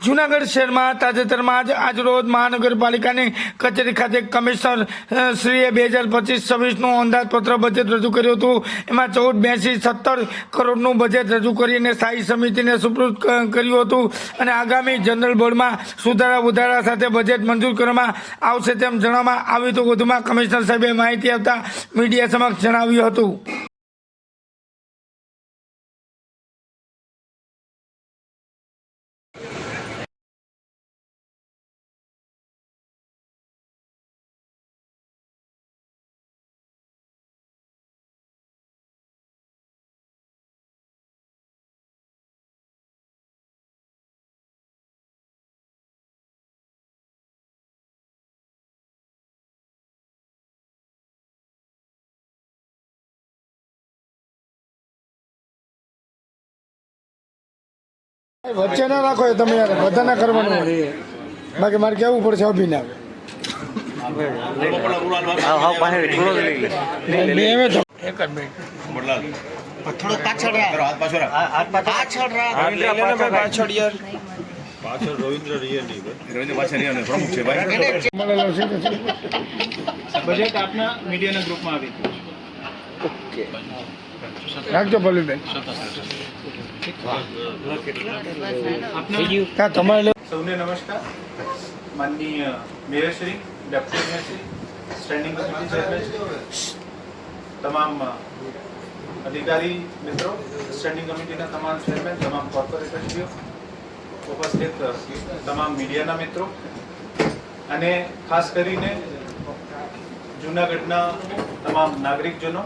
જૂનાગઢ શહેરમાં તાજેતરમાં જ આજરોજ મહાનગરપાલિકાની કચેરી ખાતે કમિશનર શ્રીએ 2025-26નું અંદાજપત્ર બજેટ રજૂ કર્યું હતું। એમાં 1482-17 કરોડનું બજેટ રજૂ કરીને સ્થાયી સમિતિને સુપ્રત કર્યું હતું અને આગામી જનરલ બોર્ડમાં સુધારા વધારા સાથે બજેટ મંજૂર કરવામાં આવશે તેમ જણાવવામાં આવ્યું હતું। વધુમાં કમિશનર સાહેબે માહિતી આપતા મીડિયા સમક્ષ જણાવ્યું હતું। વચ્ચે ના રાખો તમે યાર, બધાને કરવાનું હોય, બાકી મારે કેવું પડશે અભિનવ બજેટ આપના મીડિયાના ગ્રુપમાં આવી રાખજો ભલુબેન। સૌને નમસ્કાર। માનનીય મેયરશ્રી, ડેપ્યુટી મેયરશ્રી, સ્ટેન્ડિંગ કમિટી ચેરમેન, તમામ અધિકારી મિત્રો, સ્ટેન્ડિંગ કમિટીના તમામ ચેરમેન, તમામ કોર્પોરેટરશ્રીઓ, ઉપસ્થિત તમામ મીડિયાના મિત્રો અને ખાસ કરીને જૂનાગઢના તમામ નાગરિકજનો,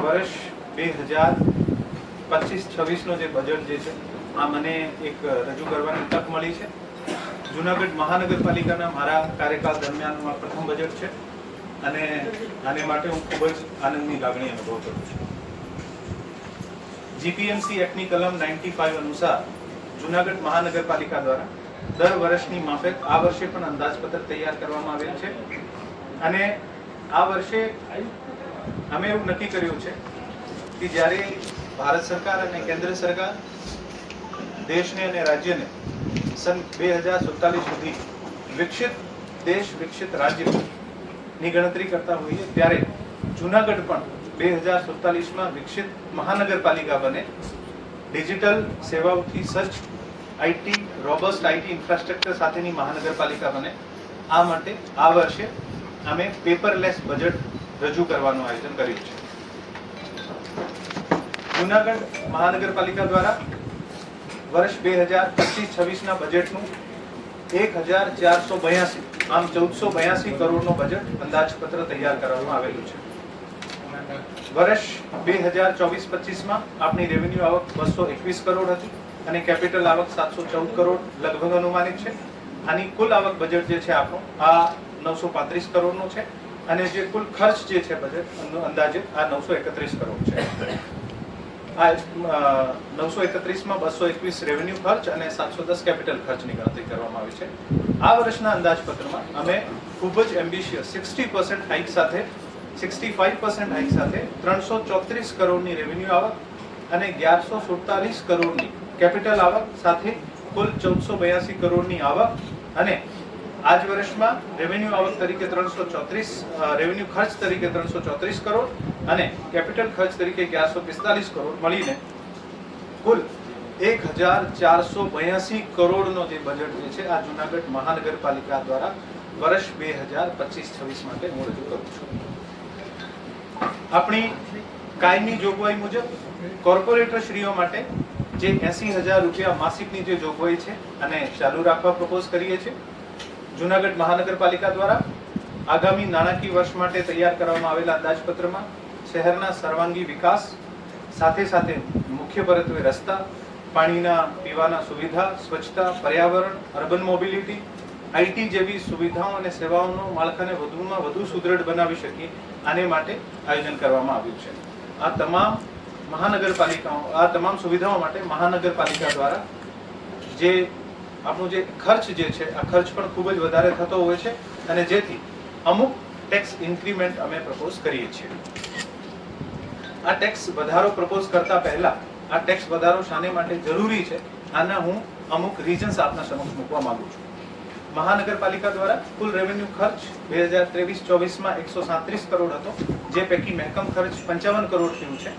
વર્ષ 2025-26નો જે બજેટ જે છે આ મને એક રજૂ કરવાની તક મળી છે। જૂનાગઢ મહાનગરપાલિકાના મારા કાર્યકાળ દરમિયાનનું આ પ્રથમ બજેટ છે અને આને માટે હું ખૂબ જ આનંદની લાગણી અનુભવ કરું છું। જીપીએમસી એક્ટની કલમ 95 અનુસાર જૂનાગઢ મહાનગરપાલિકા દ્વારા દર વર્ષની માફક આ વર્ષે પણ અંદાજપત્ર તૈયાર કરવામાં આવેલ છે અને આ વર્ષે અમે એવું નક્કી કર્યું છે કે જ્યારે ભારત સરકાર અને કેન્દ્ર સરકાર દેશને અને રાજ્યને સન 2047 સુધી વિકસિત દેશ, વિકસિત રાજ્યની ગણતરી કરતા હોઈએ ત્યારે જૂનાગઢ પણ 2047માં વિકસિત મહાનગરપાલિકા બને, ડિજિટલ સેવાઓથી સજ્જ આઈટી રોબસ્ટ આઈટી ઇન્ફ્રાસ્ટ્રક્ચર સાથેની મહાનગરપાલિકા બને। આ માટે આ વર્ષે અમે પેપરલેસ બજેટ રજૂ કરવાનું આયોજન કર્યું છે। જૂનાગઢ મહાનગરપાલિકા દ્વારા વર્ષ 2025-26ના બજેટનું 1482 આમ 1482 કરોડનો બજેટ અંદાજપત્ર તૈયાર કરવામાં આવેલું છે। વર્ષ 2024-25માં આપણી રેવન્યુ આવક 221 કરોડ હતી અને કેપિટલ આવક 714 કરોડ લગભગ અનુમાનિત છે। આની કુલ આવક બજેટ જે છે આપણું આ 935 કરોડનું છે અને જે કુલ ખર્ચ જે છે બજેટ અંદાજે આ 931 કરોડ છે। આ 931માં 221 રેવન્યુ ખર્ચ અને 710 કેપિટલ ખર્ચની ગણતરી કરવામાં આવી છે। આ વર્ષના અંદાજપત્રમાં અમે ખૂબ જ એમ્બિશિયસ 60% હાઇક સાથે 65% હાઇક સાથે 334 કરોડની રેવન્યુ આવક અને 1147 કરોડની કેપિટલ આવક સાથે કુલ 1482 કરોડની આવક અને આજ વર્ષમાં રેવન્યુ આવક તરીકે 334 રેવન્યુ ખર્ચ તરીકે 334 કરોડ અને કેપિટલ ખર્ચ તરીકે 1145 કરોડ મળીને કુલ 1482 કરોડનો જે બજેટ જે છે આ જૂનાગઢ મહાનગરપાલિકા દ્વારા વર્ષ 2025-26 માટે હું રજૂ કરું છું। આપણી કાયમી જોગવાઈ મુજબ કોર્પોરેટરશ્રીઓ માટે જે 80,000 રૂપિયા માસિકની જે જોગવાઈ છે અને ચાલુ રાખવા પ્રપોઝ કરીએ છીએ। જૂનાગઢ મહાનગરપાલિકા દ્વારા આગામી નાણાકીય વર્ષ માટે તૈયાર કરવામાં આવેલા અંદાજપત્રમાં શહેરના સર્વાંગી વિકાસ સાથે સાથે મુખ્ય પરત્વે રસ્તા, પાણીના પીવાના સુવિધા, સ્વચ્છતા, પર્યાવરણ, અર્બન મોબિલિટી, આઈટી જેવી સુવિધાઓ અને સેવાઓનો માળખાને વધુમાં વધુ સુદૃઢ બનાવી શકીએ આને માટે આયોજન કરવામાં આવ્યું છે। આ તમામ મહાનગરપાલિકાઓ આ તમામ સુવિધાઓ માટે મહાનગરપાલિકા દ્વારા જે આપણો જે ખર્ચ જે છે આ ખર્ચ પણ ખૂબ જ વધારે થતો હોય છે અને જેથી અમુક ટેક્સ ઇન્ક્રીમેન્ટ અમે પ્રપોઝ કરીએ છીએ। આ ટેક્સ વધારો પ્રપોઝ કરતા પહેલા આ ટેક્સ વધારો શાને માટે જરૂરી છે આના હું અમુક રીઝન્સ આપના સમક્ષ મૂકવા માંગુ છું. મહાનગરપાલિકા દ્વારા કુલ રેવન્યુ ખર્ચ 2023-24 137 કરોડ હતો, જે પૈકી મહેકમ ખર્ચ 55 કરોડ થયું છે.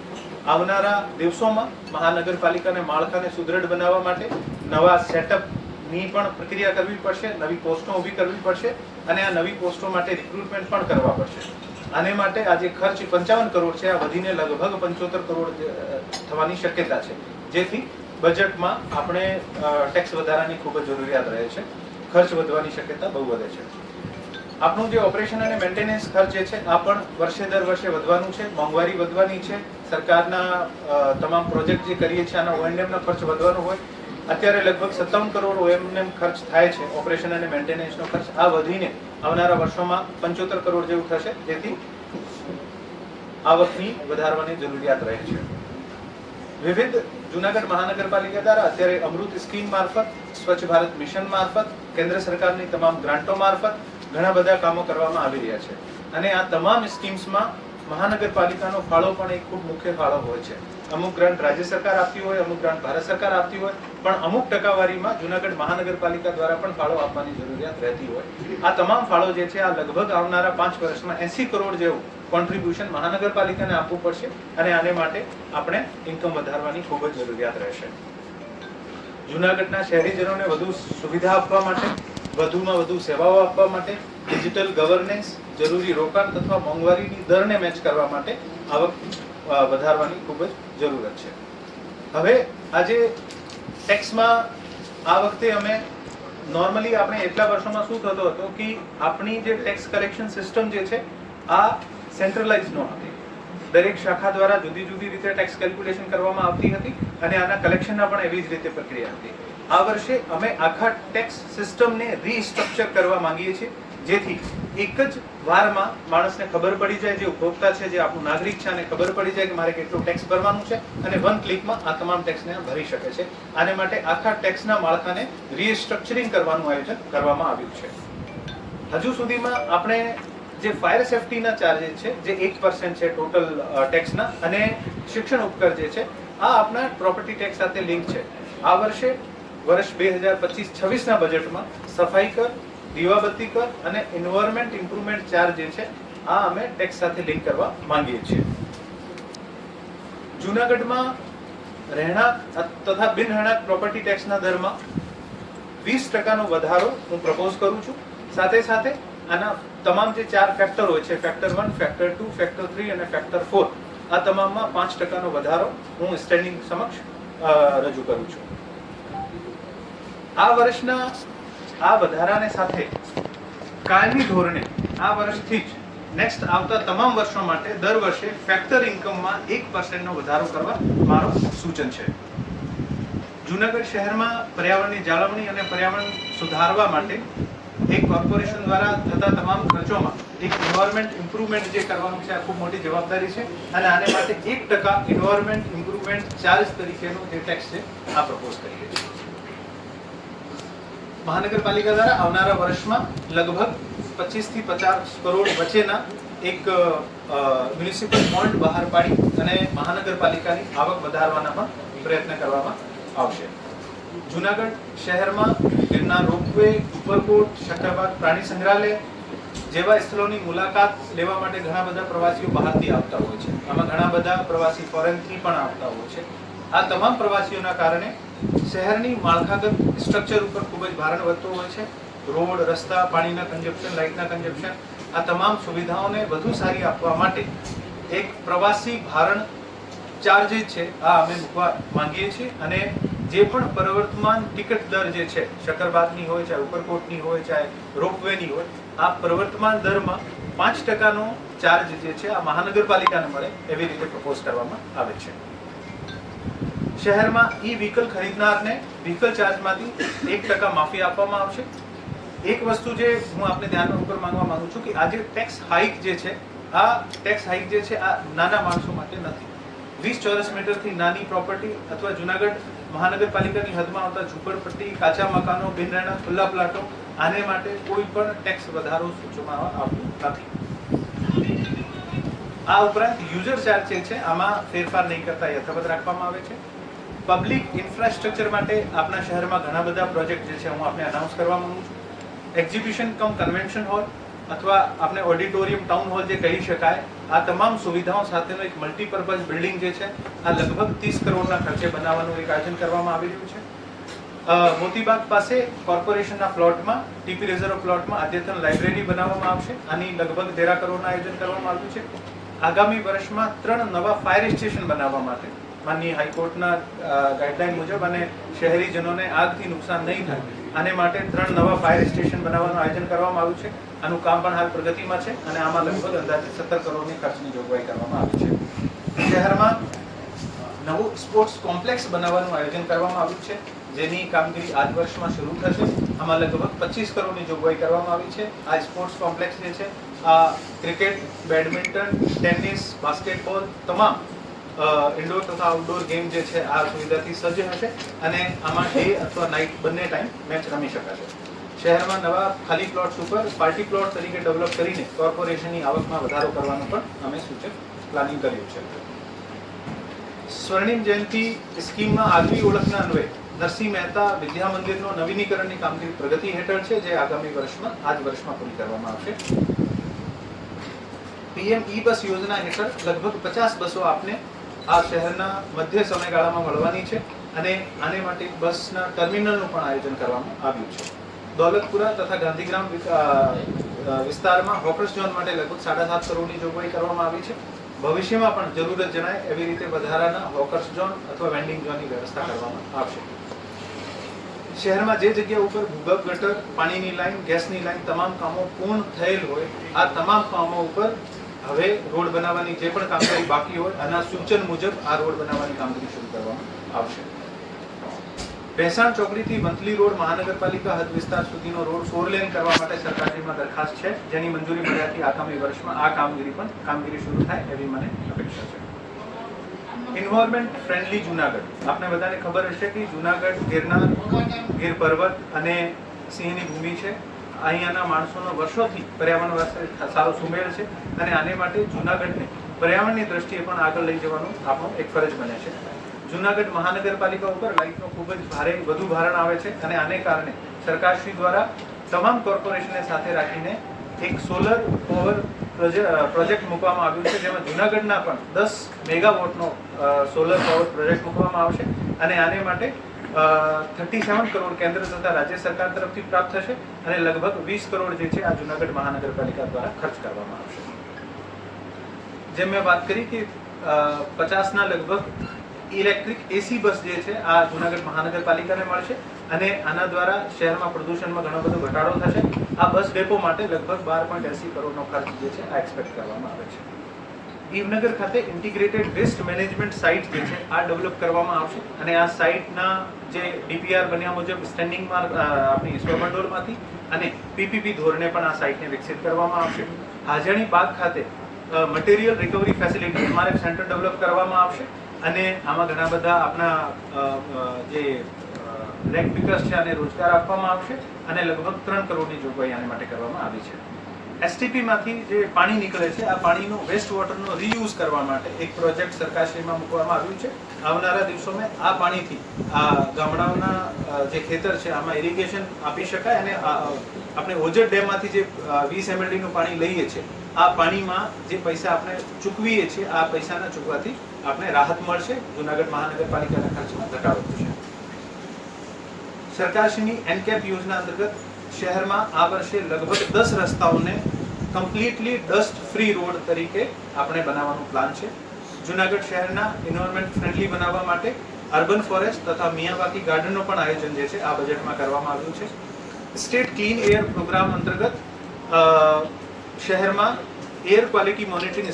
આવનારા દિવસોમાં મહાનગરપાલિકાને માળખાને સુદૃઢ બનાવવા માટે નવા સેટઅપની પણ પ્રક્રિયા કરવી પડશે, નવી પોસ્ટો ઊભી કરવી પડશે અને આ નવી પોસ્ટો માટે રિક્રુટમેન્ટ પણ કરવા પડશે. આને માટે આ જે ખર્ચ 55 કરોડ છે, આ વધીને લગભગ 75 કરોડ થવાની શક્યતા છે, જેથી બજેટમાં આપણે ટેક્સ વધારાની ખૂબ જ જરૂરિયાત રહે છે. ખર્ચ વધવાની શક્યતા બહુ વધે છે. આપણું જે ઓપરેશન અને મેન્ટેનન્સ ખર્ચ છે આ પણ વર્ષે દર વર્ષે વધવાનું છે, મોંઘવારી વધવાની છે, સરકારના તમામ પ્રોજેક્ટ જે કરીએ છીએ આના ઓએનએમનો ખર્ચ વધવાનો હોય. અત્યારે લગભગ 57 કરોડ ઓએનએમ ખર્ચ થાય છે, ઓપરેશન અને મેન્ટેનન્સનો ખર્ચ. આ વધીને આવનારા વર્ષોમાં 75 કરોડ જેવું થશે, જેથી આવકની વધારવાની જરૂરિયાત રહે છે. વિવિધ જૂનાગઢ મહાનગરપાલિકા દ્વારા અત્યારે અમૃત સ્કીમ મારફત, સ્વચ્છ ભારત મિશન મારફત, કેન્દ્ર સરકારની તમામ ગ્રાન્ટો મારફત ઘણા બધા કામો કરવામાં આવી રહ્યા છે અને આ તમામ સ્કીમ્સમાં મહાનગરપાલિકાનો ફાળો પણ એક ખૂબ મુખ્ય ફાળો હોય છે. અમુક ગ્રાન્ટ રાજ્ય સરકાર આપતી હોય, અમુક ગ્રાન્ટ ભારત સરકાર આપતી હોય, પણ અમુક ટકાવારીમાં જૂનાગઢ મહાનગરપાલિકા દ્વારા પણ ફાળો આપવાની જરૂરિયાત રહેતી હોય. આ તમામ ફાળો જે છે આ લગભગ આવનારા 5 વર્ષમાં 80 કરોડ જેવું કોન્ટ્રીબ્યુશન મહાનગરપાલિકાને આપવું પડશે અને આને માટે આપણે ઇન્કમ વધારવાની ખૂબ જ જરૂરિયાત રહેશે. જૂનાગઢના શહેરીજનોને વધુ સુવિધા આપવા માટે, વધુમાં વધુ સેવાઓ આપવા માટે, ડિજિટલ ગવર્નન્સ, જરૂરી રોકાણ તથા મોંઘવારીની દરને મેચ કરવા માટે આવક વધારવાની ખૂબ જ જરૂરત છે. હવે આજે ટેક્સમાં આ વખતે અમે નોર્મલી આપણે એટલા વર્ષોમાં શું થતો હતો કે આપણી જે ટેક્સ કલેક્શન સિસ્ટમ જે છે આ સેન્ટ્રલાઇઝ ન હતી. દરેક શાખા દ્વારા જુદી જુદી રીતે ટેક્સ કેલ્ક્યુલેશન કરવામાં આવતી હતી અને આના કલેક્શનના પણ એવી જ રીતે પ્રક્રિયા હતી. આ વર્ષે અમે આખા ટેક્સ સિસ્ટમને રીસ્ટ્રક્ચર કરવા માંગીએ છીએ, જેથી એક જ વારમાં માણસને ખબર પડી જાય, જે ઉપભોક્તા છે, જે આપણું નાગરિક છે, આને ખબર પડી જાય કે મારે કેટલું ટેક્સ ભરવાનું છે અને 1 ક્લિકમાં આ તમામ ટેક્સને ભરી શકે છે. આને માટે આખા ટેક્સના માળખાને રીસ્ટ્રક્ચરિંગ કરવાનું આયોજન કરવામાં આવ્યું છે. હજુ સુધીમાં આપણે જે ફાયર સેફટીના ચાર્જિસ છે, જે 1% છે ટોટલ ટેક્સના, અને શિક્ષણ ઉપકર જે છે આ આપણા પ્રોપર્ટી ટેક્સ સાથે લિંક છે. આ વર્ષે વર્ષ 2025-26ના બજેટમાં સફાઈ કર, દીવાબત્તી કર અને એન્વાયરમેન્ટ ઇમ્પ્રુવમેન્ટ ચાર્જ જે છે આ અમે ટેક્સ સાથે લિંક કરવા માંગીએ છીએ. જૂનાગઢમાં રહેણાંક તથા બિન રહેણાંક પ્રોપર્ટી ટેક્સના દરમાં 20% વધારો હું પ્રપોઝ કરું છું. સાથે સાથે આના તમામ જે 4 ફેક્ટર હોય છે, ફેક્ટર 1, ફેક્ટર 2, ફેક્ટર 3 અને ફેક્ટર 4, આ તમામમાં 5% વધારો હું સ્ટેન્ડિંગ સમક્ષ રજૂ કરું છું. આ વર્ષના આ વધારાને સાથે કાયમી ધોરણે આ વર્ષથી જ નેક્સ્ટ આવતા તમામ વર્ષો માટે દર વર્ષે ફેક્ટર ઇન્કમમાં 1% વધારો કરવા મારું સૂચન છે. જૂનાગઢ શહેરમાં પર્યાવરણની જાળવણી અને પર્યાવરણ સુધારવા માટે એક કોર્પોરેશન દ્વારા થતા તમામ ખર્ચોમાં એક એન્વાયરમેન્ટ ઇમ્પ્રુવમેન્ટ જે કરવાનું છે આ ખૂબ મોટી જવાબદારી છે અને આને માટે 1% એન્વાયરમેન્ટ ઇમ્પ્રુવમેન્ટ ચાર્જ તરીકેનો જે ટેક્સ છે આ પ્રપોઝ કરીએ છીએ. મહાનગરપાલિકા દ્વારા આવનારા વર્ષમાં લગભગ 25 થી 50 કરોડ વચ્ચેના એક મ્યુનિસિપલ બોન્ડ બહાર પાડી અને મહાનગરપાલિકાની આવક વધારવાના પણ પ્રયત્ન કરવામાં આવશે. જૂનાગઢ શહેરમાં ગિરનાર રોપવે, ઉપરકોટ, શક્કરબાગ પ્રાણી સંગ્રહાલય જેવા સ્થળોની મુલાકાત લેવા માટે ઘણા બધા પ્રવાસીઓ બહારથી આવતા હોય છે. આમાં ઘણા બધા પ્રવાસી ફોરેનથી પણ આવતા હોય છે. આ તમામ પ્રવાસીઓના કારણે શહેરની માળખાગત સ્ટ્રક્ચર ઉપર ખૂબ જ ભારણ વધતું હોય છે. રોડ, રસ્તા, પાણીના કન્ઝપ્શન, લાઇટના કન્ઝપ્શન, આ તમામ સુવિધાઓને વધુ સારી આપવા માટે એક પ્રવાસી ભારણ ચાર્જિસ છે આ અમે મૂકવા માંગીએ છીએ અને જે પણ પ્રવર્તમાન ટિકિટ દર જે છે, શક્કરબાગની હોય, ચાહે ઉપરકોટની હોય, ચાહે રોપવેની હોય, આ પ્રવર્તમાન દરમાં 5%નો ચાર્જ જે છે આ મહાનગરપાલિકાને મળે એવી રીતે પ્રપોઝ કરવામાં આવે છે. શહેરમાં ઈ વ્હીકલ ખરીદનારને વ્હીકલ ચાર્જમાંથી 1% માફી આપવામાં આવશે. એક વસ્તુ જે હું આપને ધ્યાન ઉપર માંગવા માંગુ છું કે આ જે ટેક્સ હાઇક જે છે આ ટેક્સ હાઇક જે છે આ નાના માણસો માટે નથી. 20 ચોરસ મીટરથી નાની પ્રોપર્ટી અથવા જૂનાગઢ મહાનગરપાલિકાની હદમાં આવતા ઝૂંપડપટ્ટી, કાચા મકાનો, બિન રહેણાંક ખુલ્લા પ્લાટો, આને માટે કોઈ પણ ટેક્સ વધારો સૂચવવામાં આવતો નથી. આ ઉપરાંત યુઝર ચાર્જ જે છે આમાં ફેરફાર નહીં કરતા યથાવત રાખવામાં આવે છે. પબ્લિક ઇન્ફ્રાસ્ટ્રક્ચર માટે આપણા શહેરમાં ઘણા બધા પ્રોજેક્ટ જે છે હું આપને અનાઉન્સ કરવા માંગુ છું. એક્ઝિબિશન કમ કન્વેન્શન હોલ અથવા આપણે ઓડિટોરિયમ ટાઉન હોલ જે કહી શકાય, આ તમામ સુવિધાઓ સાથેનો એક મલ્ટીપર્પઝ બિલ્ડિંગ જે છે આ લગભગ 30 કરોડના ખર્ચે બનાવવાનું એક આયોજન કરવામાં આવી રહ્યું છે. મોતીબાગ પાસે કોર્પોરેશનના પ્લોટમાં ટીપી રિઝર્વ પ્લોટમાં અદ્યતન લાઇબ્રેરી બનાવવામાં આવશે. આની લગભગ 13 કરોડના આયોજન કરવામાં આવ્યું છે. આગામી વર્ષમાં 3 નવા ફાયર સ્ટેશન બનાવવા માટે માનનીય હાઈકોર્ટના ગાઈડલાઈન મુજબ અને શહેરીજનોને આગથી નુકસાન નહીં થાય આને માટે 3 નવા ફાયર સ્ટેશન બનાવવાનું આયોજન કરવામાં આવ્યું છે. આનું કામ પણ હાલ પ્રગતિમાં છે અને આમાં લગભગ અંદાજે 17 કરોડની ખર્ચની જોગવાઈ કરવામાં આવી છે. શહેરમાં નવું સ્પોર્ટ્સ કોમ્પ્લેક્સ બનાવવાનું આયોજન કરવામાં આવ્યું છે, જેની કામગીરી આજ વર્ષમાં શરૂ થશે. આમાં લગભગ 25 કરોડની જોગવાઈ કરવામાં આવી છે. આ સ્પોર્ટ્સ કોમ્પ્લેક્સ જે છે આ ક્રિકેટ, બેડમિન્ટન, ટેનિસ, બાસ્કેટબોલ તમામ ઇન્ડોર તથા આઉટડોર ગેમ જે છે આ સુવિધાથી સજ્જ હશે અને આમાં ડે અથવા નાઇટ બંને ટાઈમ મેચ રમી શકાશે. શહેરમાં નવા ખાલી પ્લોટ્સ ઉપર પાર્ટી પ્લોટ તરીકે ડેવલપ કરીને કોર્પોરેશનની આવકમાં વધારો કરવાનું પણ અમે સૂચક પ્લાનિંગ કર્યું છે. સ્વર્ણિમ જયંતિ સ્કીમમાં આગવી ઓળખના અન્વયે નરસિંહ મહેતા વિદ્યા મંદિરનો નવીનીકરણની કામગીરી પ્રગતિ હેઠળ છે, જે આગામી વર્ષમાં આ જ વર્ષમાં પૂરી કરવામાં આવશે. પીએમ ઈ બસ યોજના હેઠળ લગભગ 50 બસો આપને આ શહેરના મધ્ય સમયગાળામાં મળવાની છે અને આને માટે બસના ટર્મિનલનું પણ આયોજન કરવામાં આવ્યું છે. દોલતપુરા તથા ગાંધીગ્રામ વિસ્તારમાં હોકર્સ ઝોન માટે લગભગ 7.5 કરોડની જોગવાઈ કરવામાં આવી છે. ભવિષ્યમાં પણ જરૂરત જણાય એવી રીતે વધારાના હોકર્સ ઝોન અથવા વેન્ડિંગ ઝોનની વ્યવસ્થા કરવામાં આવશે. શહેરમાં જે જગ્યા ઉપર ભૂગર્ભ ગટર, પાણીની લાઈન, ગેસની લાઈન તમામ કામો પૂર્ણ થયેલ હોય આ તમામ કામો ઉપર હવે રોડ બનાવવાની જે પણ કામગીરી બાકી હોય આના સૂચન મુજબ આ રોડ બનાવવાની કામગીરી શરૂ કરવામાં આવશે. ભેસાણ ચોકડીથી મંથલી રોડ મહાનગરપાલિકા હદ વિસ્તાર સુધીનો રોડ 4 લેન કરવા માટે સરકારશ્રીમાં દરખાસ્ત છે, જેની મંજૂરી મળ્યાથી આગામી વર્ષમાં આ કામગીરી શરૂ થાય એવી મને અપેક્ષા છે. Environment friendly Junagadh. આપને બધાને ખબર હશે કે જુનાગઢ ગિરનાર, ગીર પર્વત અને સિંહની ભૂમિ છે. અહીંયાના માણસોનો વર્ષોથી પર્યાવરણ સાથે સારો સુમેળ છે અને આને માટે જુનાગઢને પર્યાવરણની દ્રષ્ટિએ પણ આગળ લઈ જવાનું આપણો એક ફરજ બને છે. જુનાગઢ મહાનગરપાલિકા ઉપર લાઇટનો ખૂબ જ વધુ ભારણ આવે છે અને આને કારણે સરકારશ્રી દ્વારા તમામ કોર્પોરેશનને સાથે રાખીને એક સોલર પાવર પ્રોજેક્ટ મૂકવામાં આવ્યું છે, જેમાં જુનાગઢના પણ 10 મેગાવોટનો સોલર પાવર પ્રોજેક્ટ મૂકવામાં આવશે અને આને માટે 37 કરોડ કેન્દ્ર તથા રાજ્ય સરકાર તરફથી પ્રાપ્ત થશે અને લગભગ 20 કરોડ જે છે આ જુનાગઢ મહાનગરપાલિકા દ્વારા ખર્ચ કરવામાં આવશે. જેમ મેં વાત કરી કે 50ના લગભગ ઇલેક્ટ્રિક એસી બસ જે છે આ જુનાગઢ મહાનગરપાલિકાને મળશે અને આના દ્વારા શહેરમાં પ્રદૂષણમાં ઘણો બધો ઘટાડો થશે. આ બસ ડેપો માટે લગભગ 12.80 કરોડનો ખર્ચ જે છે આ એક્સપેક્ટ કરવામાં આવે છે. ઈવનગર ખાતે ઇન્ટિગ્રેટેડ વેસ્ટ મેનેજમેન્ટ સાઇટ જે છે આ ડેવલપ કરવામાં આવશે અને આ સાઇટના જે ડીપીઆર બન્યા મુજબ સ્ટેન્ડિંગ માર્ક આપણી સ્વમંડોળમાંથી અને પીપીપી ધોરણે પણ આ સાઇટને વિકસિત કરવામાં આવશે. હાજાણી બાગ ખાતે material recovery facility MRF centre develop કરવામાં આવશે અને આમાં ઘણા બધા આપણા જે લેગ પિકર્સ છે આને રોજગાર આપવામાં આવશે અને લગભગ 3 કરોડની જોગવાઈ આને માટે કરવામાં આવી છે. એસટીપીમાંથી જે પાણી નીકળે છે આ પાણીનો વેસ્ટ વોટરનો રીયુઝ કરવા માટે એક પ્રોજેક્ટ સરકારશ્રીમાં મૂકવામાં આવ્યું છે. આવનારા દિવસોમાં આ પાણીથી આ ગામડાઓના જે ખેતર છે આમાં ઇરિગેશન આપી શકાય અને આપણે ઓજર ડેમમાંથી જે 20 MLD નું પાણી લઈએ છીએ આ પાણીમાં જે પૈસા આપણે ચૂકવીએ છીએ આ પૈસાના ચૂકવાથી આપણે રાહત મળશે. જુનાગઢ મહાનગરપાલિકાના ખર્ચમાં ઘટાડો થશે. સરકારશ્રીની એનકેપ યોજના અંતર્ગત શહેરમાં આ વર્ષે લગભગ 10 રસ્તાઓને કમ્પ્લીટલી ડસ્ટ ફ્રી રોડ તરીકે આપણે બનાવવાનો પ્લાન છે. જુનાગઢ શહેરના એન્વાયરમેન્ટ ફ્રેન્ડલી બનાવવા માટે અર્બન ફોરેસ્ટ તથા મિયાવાકી ગાર્ડનનો પણ આયોજન જે છે આ બજેટમાં કરવામાં આવ્યું છે. સ્ટેટ ક્લીન એર પ્રોગ્રામ અંતર્ગત શહેરમાં એર ક્વોલિટી મોનિટરિંગ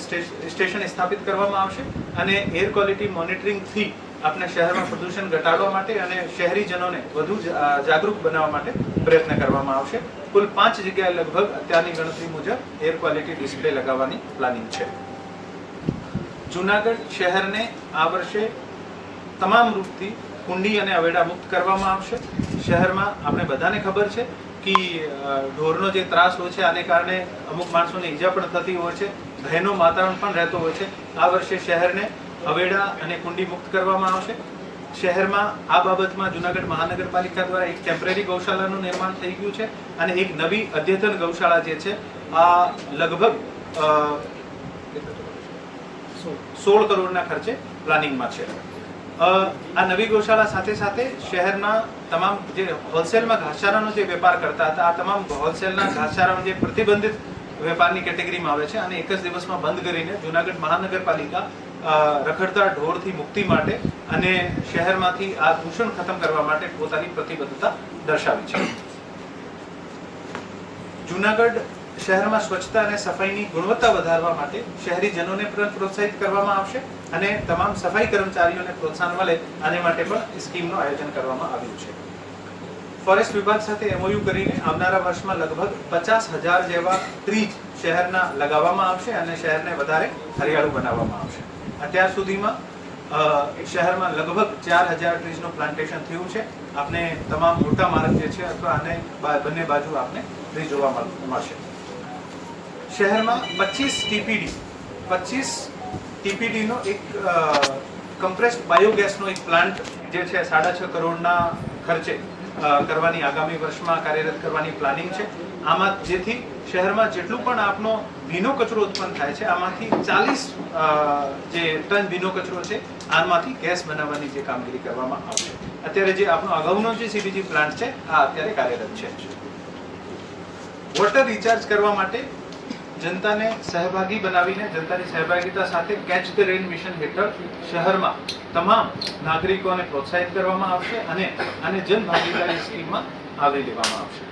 સ્ટેશન સ્થાપિત કરવામાં આવશે અને એર ક્વોલિટી મોનિટરિંગથી આપણે શહેરમાં પ્રદૂષણ ઘટાડવા માટે અને શહેરીજનોને વધુ જાગૃત બનાવવા માટે પ્રયત્ન કરવામાં આવશે. કુલ 5 જગ્યાએ લગભગ અત્યારની ગણતરી મુજબ એર ક્વોલિટી ડિસ્પ્લે લગાવવાની પ્લાનિંગ છે. જુનાગઢ શહેરને આ વર્ષે તમામ રૂપથી કુંડી અને અવેડા મુક્ત કરવામાં આવશે. શહેરમાં આપણે બધાને ખબર છે કે ઢોરનો જે ત્રાસ હોય છે આને કારણે અમુક માણસોને ઈજા પણ થતી હોય છે, ભયનું વાતાવરણ પણ રહેતું હોય છે. આ વર્ષે શહેરને અવેડા અને કુંડી મુક્ત કરવામાં આવશે. શહેરમાં આ બાબતમાં જુનાગઢ મહાનગરપાલિકા દ્વારા એક ટેમ્પરરી ગૌશાળાનું નિર્માણ થઈ ગયું છે અને એક નવી અદ્યતન ગૌશાળા જે છે આ લગભગ 16 કરોડના ખર્ચે પ્લાનિંગમાં છે. આ નવી ગૌશાળા સાથે સાથે શહેરના તમામ જે હોલસેલમાં ઘાસચારાનો જે વેપાર કરતા હતા આ તમામ હોલસેલના ઘાસચારાનો જે પ્રતિબંધિત વેપારની કેટેગરીમાં આવે છે અને એક જ દિવસમાં બંધ કરીને જુનાગઢ મહાનગરપાલિકા રખડતા ઢોરથી મુક્તિ માટે અને શહેરમાંથી આ દૂષણ ખતમ કરવા માટે પોતાની પ્રતિબદ્ધતા દર્શાવી છે. જુનાગઢ શહેરમાં સ્વચ્છતા અને સફાઈની ગુણવત્તા વધારવા માટે શહેરીજનોને પણ પ્રોત્સાહિત કરવામાં આવશે અને તમામ સફાઈ કર્મચારીઓને પ્રોત્સાહન મળે આને માટે પણ સ્કીમનું આયોજન કરવામાં આવ્યું છે. ફોરેસ્ટ વિભાગ સાથે MOU કરીને આવનારા વર્ષમાં લગભગ 50,000 જેવા ટ્રીજ શહેરના લગાવવામાં આવશે અને શહેરને વધારે હરિયાળું બનાવવામાં આવશે. અત્યાર સુધીમાં શહેરમાં લગભગ 4,000 ટ્રીઝનું પ્લાન્ટેશન થયું છે. આપને તમામ મોટા માર્ગ જે છે અથવા આને બંને બાજુ આપને ટ્રી જોવા મળશે. શહેરમાં 25 TPD નો એક કમ્પ્રેસ્ડ બાયોગેસનો એક પ્લાન્ટ જે છે 6.5 કરોડના ખર્ચે કરવાની આગામી વર્ષમાં કાર્યરત કરવાની પ્લાનિંગ છે. આમાં જેથી શહેરમાં જેટલું પણ આપનો ભીનો કચરો ઉત્પન્ન થાય છે આમાંથી 40 જે ટન ભીનો કચરો છે આમાંથી ગેસ બનાવવાની જે કામગીરી કરવામાં આવશે. અત્યારે જે આપણો અગાઉનો જે CBG પ્લાન્ટ છે આ અત્યારે કાર્યરત છે. વોટર રિચાર્જ કરવા માટે જનતાને સહભાગી બનાવીને જનતાની સહભાગિતા સાથે કેચ ધ રેન મિશન હેઠળ શહેરમાં તમામ નાગરિકોને પ્રોત્સાહિત કરવામાં આવશે અને આને જન ભાગીદારી સ્કીમમાં આવરી લેવામાં આવશે.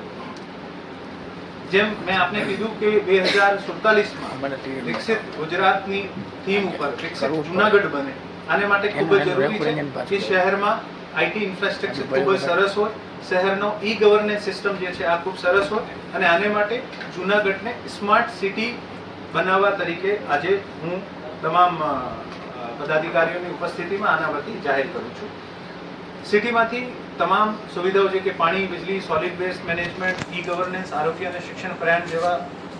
જેમ મેં આપને કીધું કે 2047માં વિકસિત ગુજરાતની થીમ ઉપર વિકસિત જુનાગઢ બને આને માટે ખૂબ જ જરૂરી છે કે શહેરમાં IT ઇન્ફ્રાસ્ટ્રક્ચર ખૂબ જ સરસ હોય, શહેરનો ગવર્નન્સ સિસ્ટમ જે છે આ ખૂબ સરસ હોય અને આને માટે જુનાગઢને સ્માર્ટ સિટી બનાવવા તરીકે આજે હું તમામ પદાધિકારીઓની ઉપસ્થિતિમાં આના વતી જાહેર કરું છું. સિટીમાંથી તમામ સુવિધાઓ જે કે પાણી, વીજળી, સોલિડ વેસ્ટ મેનેજમેન્ટ, ગવર્નન્સ, આરોગ્ય અને શિક્ષણ પ્રયાણ જેવા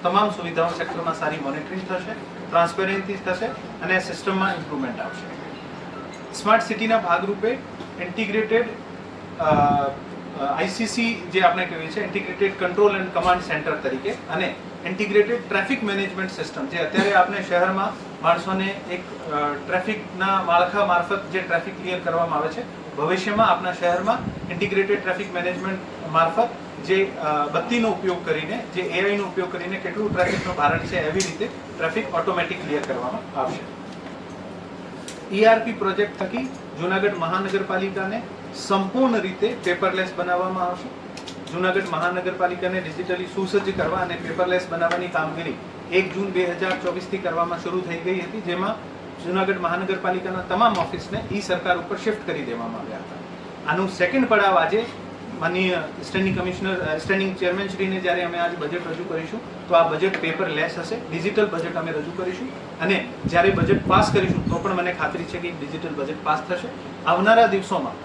તમામ સુવિધાઓ સેક્ટરમાં સારી મોનિટરિંગ થશે, ટ્રાન્સપેરન્સી થશે અને સિસ્ટમમાં ઇમ્પ્રુવમેન્ટ આવશે. સ્માર્ટ સિટીના ભાગરૂપે ઇન્ટિગ્રેટેડ ICC જે આપણે કહીએ છીએ integrated control and command centre તરીકે અને ઇન્ટિગ્રેટેડ ટ્રાફિક મેનેજમેન્ટ સિસ્ટમ જે અત્યારે આપણે શહેરમાં માણસોને એક ટ્રાફિકના માળખા મારફત જે ટ્રાફિક ક્લિયર કરવામાં આવે છે ભવિષ્યમાં આપણા શહેરમાં ઇન્ટિગ્રેટેડ ટ્રાફિક મેનેજમેન્ટ મારફત જે બત્તીનો ઉપયોગ કરીને જે AI નો ઉપયોગ કરીને કેટલું ટ્રાફિકનું ભારણ છે એવી રીતે ટ્રાફિક ઓટોમેટિક ક્લિયર કરવામાં આવશે. ERP પ્રોજેક્ટ થકી જુનાગઢ મહાનગરપાલિકાને સંપૂર્ણ રીતે પેપરલેસ બનાવવામાં આવશે. જુનાગઢ મહાનગરપાલિકાને ડિજિટલી સુસજ્જ કરવા અને પેપરલેસ બનાવવાની કામગીરી 1 જૂન 2024થી કરવામાં શરૂ થઈ ગઈ હતી, જેમાં જુનાગઢ મહાનગરપાલિકાના તમામ ઓફિસને સરકાર ઉપર શિફ્ટ કરી દેવામાં આવ્યા હતા. આનું સેકન્ડ પડાવ આજે માનનીય સ્ટેન્ડિંગ ચેરમેનશ્રીને જ્યારે અમે આજે બજેટ રજૂ કરીશું તો આ બજેટ પેપરલેસ હશે, ડિજિટલ બજેટ અમે રજૂ કરીશું અને જ્યારે બજેટ પાસ કરીશું તો પણ મને ખાતરી છે કે ડિજિટલ બજેટ પાસ થશે. આવનારા દિવસોમાં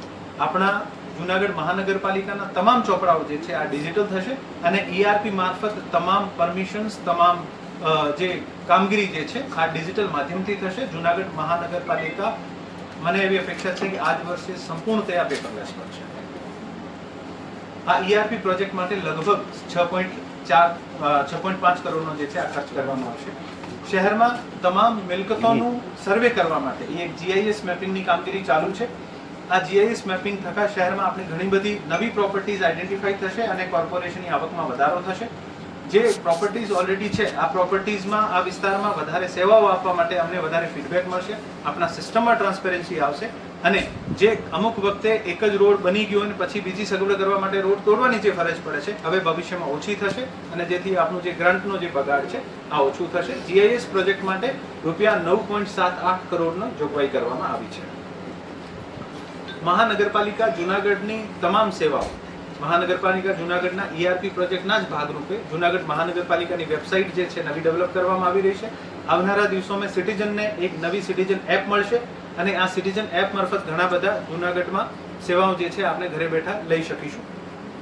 આપણા જુનાગઢ મહાનગરપાલિકાના તમામ ચોપડાઓ જે છે આ ડિજિટલ થશે અને ERP મારફત તમામ પરમિશન્સ, તમામ જે કામગીરી જે છે આ ડિજિટલ માધ્યમથી થશે. જુનાગઢ મહાનગરપાલિકા મને એવી અપેક્ષા છે કે આ જ વર્ષે સંપૂર્ણતયા પેપરલેસ બનશે. આ ERP પ્રોજેક્ટ માટે લગભગ 6.5 કરોડનો જે છે આ ખર્ચ કરવામાં આવશે. શહેરમાં તમામ મિલકતોનું સર્વે કરવા માટે એક GIS મેપિંગની કામગીરી ચાલુ છે. આ GIS મેપિંગ થતા શહેરમાં આપણે ઘણી બધી નવી પ્રોપર્ટીઝ આઈડેન્ટિફાઈ થશે અને કોર્પોરેશનની આવકમાં વધારો થશે. જે પ્રોપર્ટીઝ ઓલરેડી છે આ પ્રોપર્ટીઝમાં આ વિસ્તારમાં વધારે સેવાઓ આપવા માટે અમને વધારે ફીડબેક મળશે, આપણા સિસ્ટમમાં ટ્રાન્સપેરન્સી આવશે અને જે અમુક વખતે એક જ રોડ બની ગયો અને પછી બીજી સગવડ કરવા માટે રોડ તોડવાની જે ફરજ પડે છે હવે ભવિષ્યમાં ઓછી થશે અને જેથી આપણું જે ગ્રાન્ટનો જે બગાડ છે આ ઓછું થશે. GIS પ્રોજેક્ટ માટે રૂપિયા 9.78 કરોડનો જોગવાઈ કરવામાં આવી છે. મહાનગરપાલિકા જુનાગઢની તમામ સેવાઓ મહાનગરપાલિકા જુનાગઢના ERP પ્રોજેક્ટના જ ભાગરૂપે જુનાગઢ મહાનગરપાલિકાની વેબસાઇટ જે છે નવી ડેવલપ કરવામાં આવી રહી છે. આવનારા દિવસોમાં સિટીઝનને એક નવી સિટીઝન એપ મળશે અને આ સિટીઝન એપ મારફત ઘણા બધા જુનાગઢમાં સેવાઓ જે છે આપણે ઘરે બેઠા લઈ શકીશું.